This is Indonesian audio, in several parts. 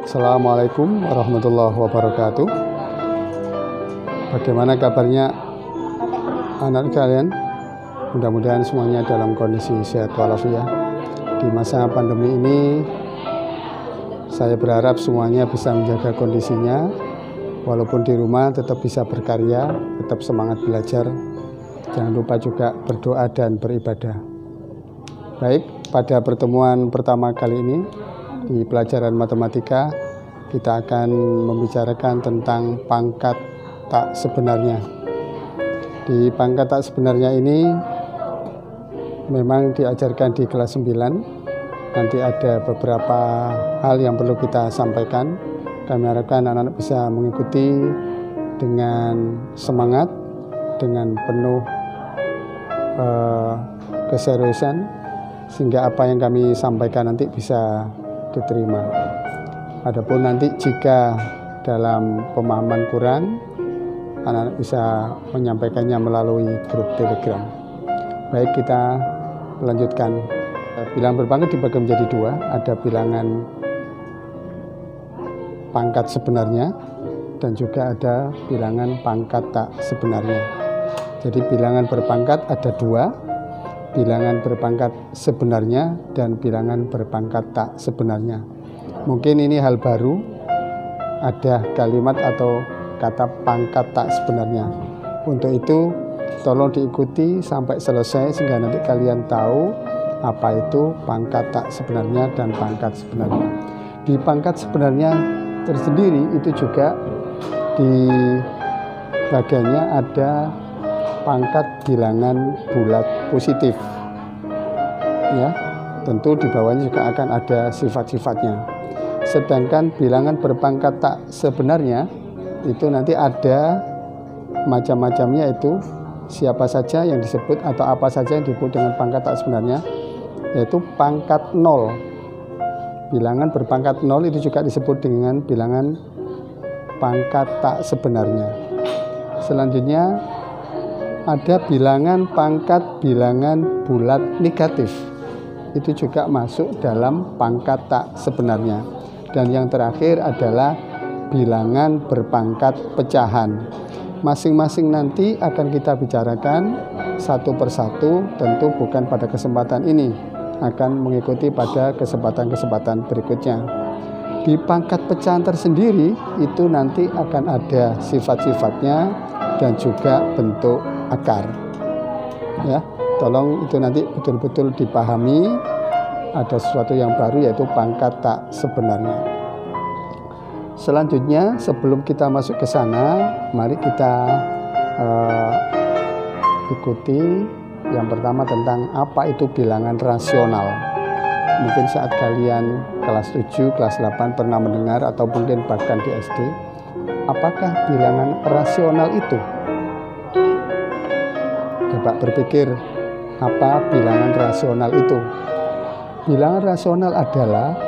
Assalamualaikum warahmatullahi wabarakatuh. Bagaimana kabarnya anak kalian? Mudah-mudahan semuanya dalam kondisi sehat walafiat. Di masa pandemi ini, saya berharap semuanya bisa menjaga kondisinya. Walaupun di rumah tetap bisa berkarya, tetap semangat belajar. Jangan lupa juga berdoa dan beribadah. Baik, pada pertemuan pertama kali ini di pelajaran matematika, kita akan membicarakan tentang pangkat tak sebenarnya. Di pangkat tak sebenarnya ini memang diajarkan di kelas 9. Nanti ada beberapa hal yang perlu kita sampaikan. Kami harapkan anak-anak bisa mengikuti dengan semangat, dengan penuh keseriusan, sehingga apa yang kami sampaikan nanti bisa diterima. Adapun nanti jika dalam pemahaman kurang, anak-anak bisa menyampaikannya melalui grup Telegram. Baik, kita lanjutkan. Bilangan berpangkat dibagi menjadi dua. Ada bilangan pangkat sebenarnya dan juga ada bilangan pangkat tak sebenarnya. Jadi bilangan berpangkat ada dua, bilangan berpangkat sebenarnya dan bilangan berpangkat tak sebenarnya. Mungkin ini hal baru, ada kalimat atau kata pangkat tak sebenarnya. Untuk itu tolong diikuti sampai selesai sehingga nanti kalian tahu apa itu pangkat tak sebenarnya dan pangkat sebenarnya. Di pangkat sebenarnya tersendiri itu juga di bagiannya ada pangkat bilangan bulat positif. Ya, tentu di bawahnya juga akan ada sifat-sifatnya. Sedangkan bilangan berpangkat tak sebenarnya itu nanti ada macam-macamnya, itu siapa saja yang disebut atau apa saja yang disebut dengan pangkat tak sebenarnya, yaitu pangkat 0. Bilangan berpangkat 0 itu juga disebut dengan bilangan pangkat tak sebenarnya. Selanjutnya ada bilangan pangkat bilangan bulat negatif. Itu juga masuk dalam pangkat tak sebenarnya. Dan yang terakhir adalah bilangan berpangkat pecahan. Masing-masing nanti akan kita bicarakan satu persatu, tentu bukan pada kesempatan ini, akan mengikuti pada kesempatan-kesempatan berikutnya. Di pangkat pecahan tersendiri itu nanti akan ada sifat-sifatnya dan juga bentuk akar. Ya, tolong itu nanti betul-betul dipahami. Ada sesuatu yang baru yaitu pangkat tak sebenarnya. Selanjutnya, sebelum kita masuk ke sana, mari kita ikuti yang pertama tentang apa itu bilangan rasional. Mungkin saat kalian kelas 7, kelas 8 pernah mendengar atau mungkin bahkan di SD. Apakah bilangan rasional itu? Coba berpikir, apa bilangan rasional itu? Bilangan rasional adalah,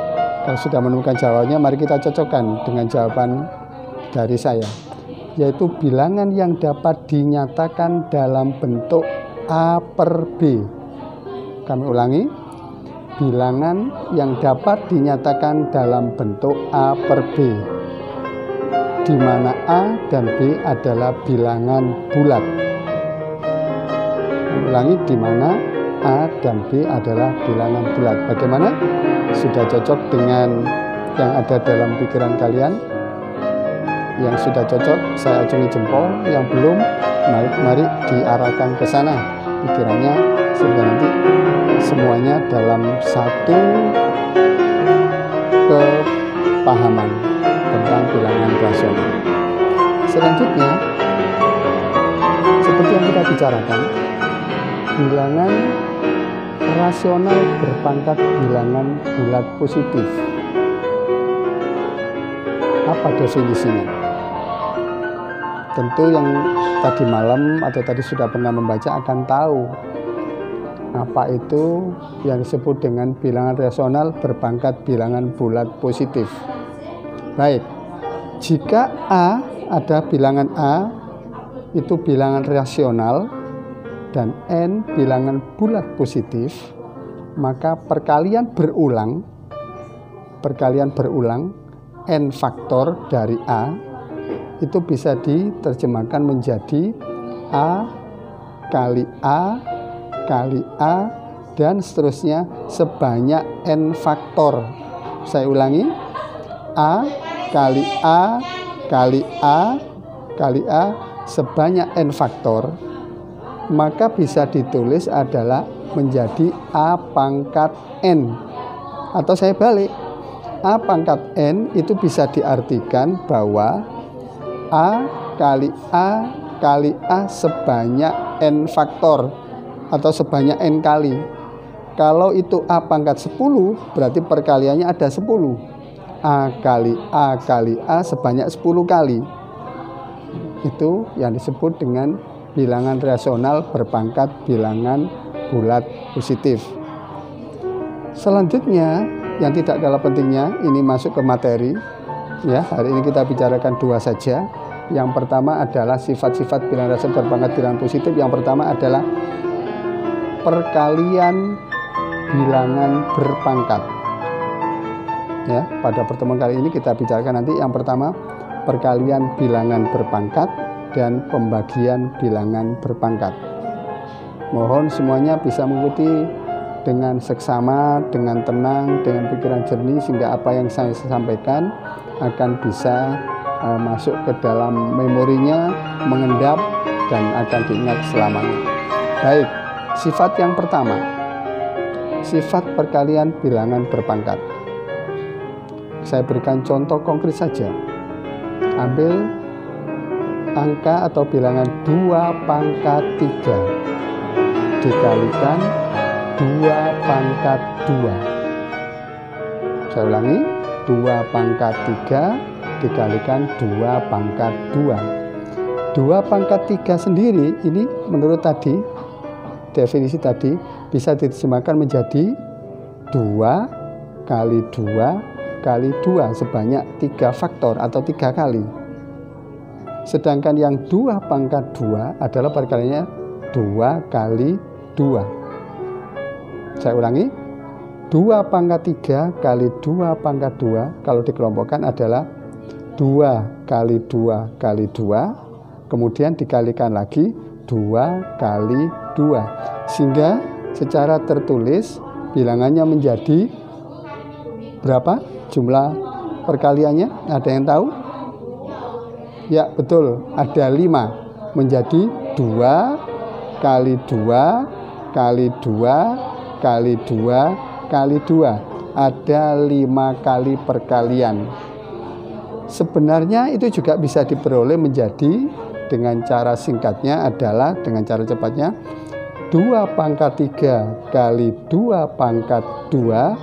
kalau sudah menemukan jawabannya, mari kita cocokkan dengan jawaban dari saya, yaitu bilangan yang dapat dinyatakan dalam bentuk A per B. Kami ulangi, bilangan yang dapat dinyatakan dalam bentuk A per B, di mana A dan B adalah bilangan bulat. Kami ulangi, di mana A dan B adalah bilangan bulat. Bagaimana? Sudah cocok dengan yang ada dalam pikiran kalian? Yang sudah cocok, saya acungi jempol. Yang belum, mari diarahkan ke sana pikirannya, sehingga nanti semuanya dalam satu kepahaman tentang bilangan rasional. Selanjutnya, seperti yang kita bicarakan, bilangan rasional berpangkat bilangan bulat positif. Apa definisinya? Tentu yang tadi malam atau tadi sudah pernah membaca akan tahu apa itu yang disebut dengan bilangan rasional berpangkat bilangan bulat positif. Baik, jika A, ada bilangan A itu bilangan rasional dan N bilangan bulat positif, maka perkalian berulang n faktor dari A, itu bisa diterjemahkan menjadi A kali A kali A dan seterusnya sebanyak n faktor. Saya ulangi, A kali A kali A kali A sebanyak n faktor, maka bisa ditulis adalah menjadi A pangkat n. Atau saya balik, A pangkat n itu bisa diartikan bahwa A kali A kali A sebanyak n faktor atau sebanyak n kali. Kalau itu A pangkat 10, berarti perkaliannya ada 10. A kali A sebanyak 10 kali. Itu yang disebut dengan bilangan rasional berpangkat bilangan bulat positif. Selanjutnya yang tidak kalah pentingnya, ini masuk ke materi. Ya, hari ini kita bicarakan dua saja. Yang pertama adalah sifat-sifat bilangan rasional berpangkat bilangan positif. Yang pertama adalah perkalian bilangan berpangkat. Ya, pada pertemuan kali ini kita bicarakan nanti yang pertama perkalian bilangan berpangkat dan pembagian bilangan berpangkat. Mohon semuanya bisa mengikuti dengan seksama, dengan tenang, dengan pikiran jernih, sehingga apa yang saya sampaikan akan bisa masuk ke dalam memorinya, mengendap, dan akan diingat selamanya. Baik, sifat yang pertama, sifat perkalian bilangan berpangkat. Saya berikan contoh konkret saja. Ambil angka atau bilangan 2 pangkat 3 dikalikan 2 pangkat 2. Saya ulangi, 2 pangkat 3 dikalikan 2 pangkat 2. 2 pangkat 3 sendiri ini menurut tadi, definisi tadi, bisa diterjemahkan menjadi 2 kali 2 kali 2 sebanyak 3 faktor atau 3 kali. Sedangkan yang 2 pangkat 2 adalah perkaliannya 2 kali 2. Saya ulangi, 2 pangkat 3 kali 2 pangkat 2 kalau dikelompokkan adalah 2 kali 2 kali 2, kemudian dikalikan lagi 2 kali 2. Sehingga secara tertulis bilangannya menjadi berapa jumlah perkaliannya? Ada yang tahu? Ya, betul, ada 5. Menjadi 2 kali 2 kali 2 kali 2 kali 2. Ada 5 kali perkalian. Sebenarnya itu juga bisa diperoleh menjadi, dengan cara singkatnya adalah, dengan cara cepatnya, 2 pangkat 3 kali 2 pangkat 2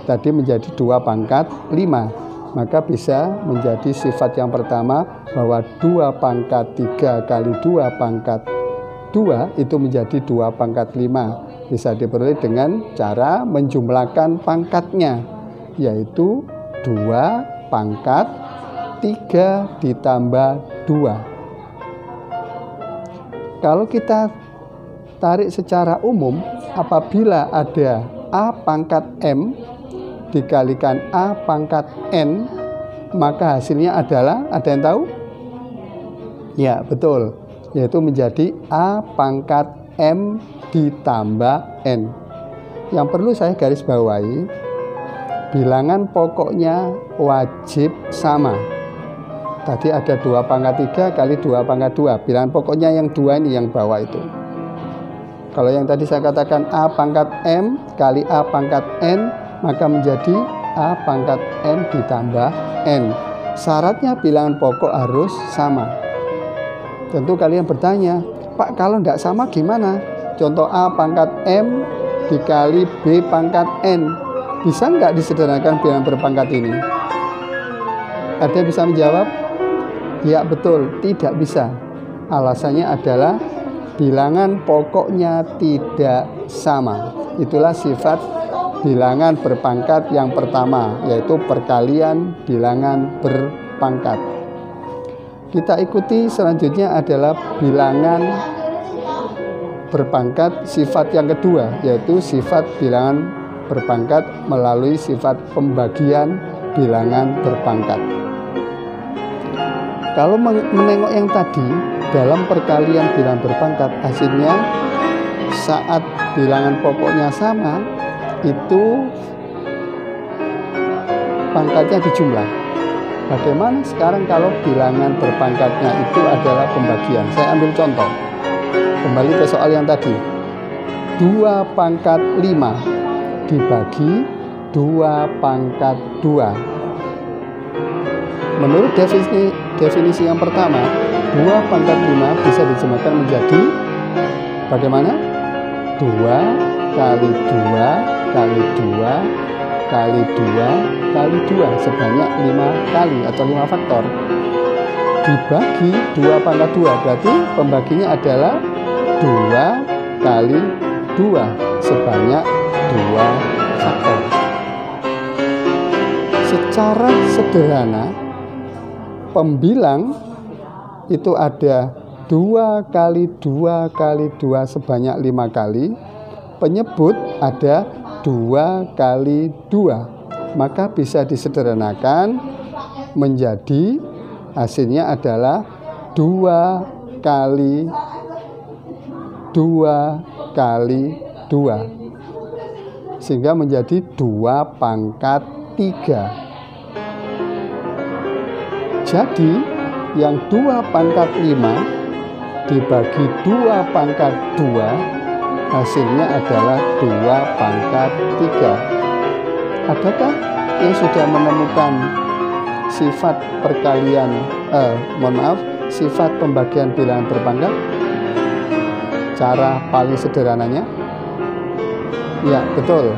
tadi menjadi 2 pangkat 5. Maka bisa menjadi sifat yang pertama bahwa 2 pangkat 3 kali 2 pangkat 2 itu menjadi 2 pangkat 5. Bisa diperoleh dengan cara menjumlahkan pangkatnya, yaitu 2 pangkat 3 ditambah 2. Kalau kita tarik secara umum, apabila ada A pangkat M dikalikan A pangkat N, maka hasilnya adalah, ada yang tahu? Ya, betul, yaitu menjadi A pangkat M ditambah N. Yang perlu saya garis bawahi, bilangan pokoknya wajib sama. Tadi ada 2 pangkat 3 kali 2 pangkat 2. Bilangan pokoknya yang 2 ini yang bawah itu. Kalau yang tadi saya katakan A pangkat M kali A pangkat N, maka menjadi A pangkat M ditambah N. Syaratnya bilangan pokok harus sama. Tentu kalian bertanya, Pak, kalau tidak sama gimana? Contoh A pangkat M dikali B pangkat N. Bisa nggak disederhanakan bilangan berpangkat ini? Ada yang bisa menjawab? Ya, betul, tidak bisa. Alasannya adalah bilangan pokoknya tidak sama. Itulah sifat bilangan berpangkat yang pertama, yaitu perkalian bilangan berpangkat. Kita ikuti selanjutnya adalah bilangan berpangkat sifat yang kedua, yaitu sifat bilangan berpangkat melalui sifat pembagian bilangan berpangkat. Kalau menengok yang tadi, dalam perkalian bilangan berpangkat, hasilnya saat bilangan pokoknya sama, itu pangkatnya dijumlah. Bagaimana sekarang kalau bilangan berpangkatnya itu adalah pembagian? Saya ambil contoh. Kembali ke soal yang tadi. 2 pangkat 5 dibagi 2 pangkat 2. Menurut definisi yang pertama, 2 pangkat 5 bisa dijemahkan menjadi bagaimana? 2 kali 2 kali 2 kali 2 kali 2 sebanyak 5 kali atau 5 faktor. Dibagi 2 pangkat 2, berarti pembaginya adalah 2 kali 2 sebanyak 2 faktor. Secara sederhana, pembilang itu ada 2 kali 2 kali 2 sebanyak 5 kali. Penyebut ada 2 kali 2. Maka bisa disederhanakan menjadi hasilnya adalah 2 kali 2 kali 2. Sehingga menjadi 2 pangkat 3. Jadi yang 2 pangkat 5 dibagi 2 pangkat 2 hasilnya adalah 2 pangkat 3. Adakah yang sudah menemukan sifat perkalian sifat pembagian bilangan berpangkat? Cara paling sederhananya? Ya, betul,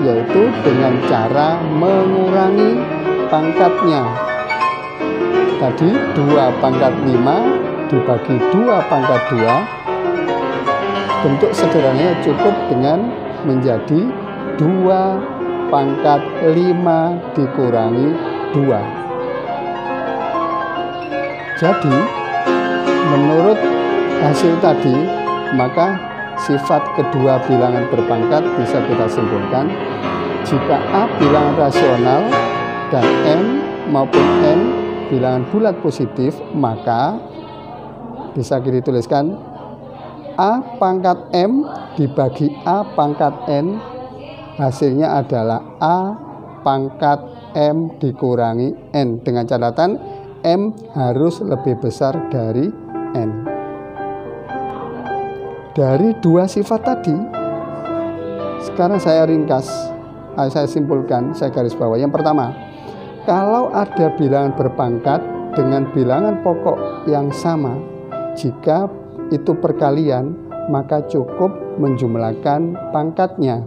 yaitu dengan cara mengurangi pangkatnya. Tadi 2 pangkat 5 dibagi 2 pangkat 2, bentuk sederhananya cukup dengan menjadi 2 pangkat 5 dikurangi 2. Jadi menurut hasil tadi, maka sifat kedua bilangan berpangkat bisa kita simpulkan jika A bilangan rasional dan M maupun N bilangan bulat positif, maka bisa kita tuliskan A pangkat M dibagi A pangkat N hasilnya adalah A pangkat M dikurangi N, dengan catatan M harus lebih besar dari N. Dari dua sifat tadi, sekarang saya ringkas, saya simpulkan, saya garis bawah. Yang pertama, kalau ada bilangan berpangkat dengan bilangan pokok yang sama, jika itu perkalian, maka cukup menjumlahkan pangkatnya.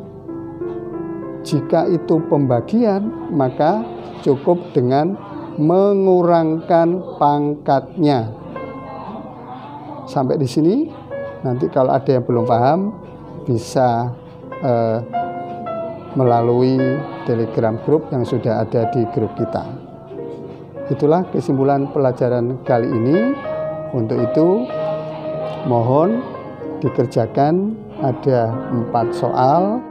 Jika itu pembagian, maka cukup dengan mengurangkan pangkatnya. Sampai di sini. Nanti kalau ada yang belum paham, bisa melalui Telegram grup yang sudah ada di grup kita. Itulah kesimpulan pelajaran kali ini. Untuk itu, mohon dikerjakan, ada 4 soal.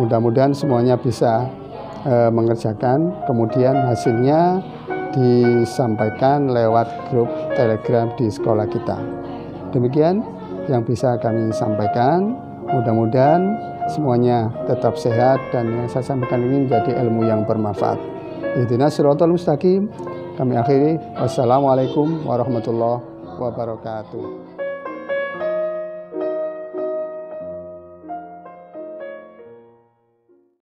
Mudah-mudahan semuanya bisa mengerjakan, kemudian hasilnya disampaikan lewat grup Telegram di sekolah kita. Demikian yang bisa kami sampaikan. Mudah-mudahan semuanya tetap sehat dan yang saya sampaikan ini menjadi ilmu yang bermanfaat. Ihdinas siratal mustaqim. Kami akhiri. Wassalamualaikum warahmatullahi wabarakatuh.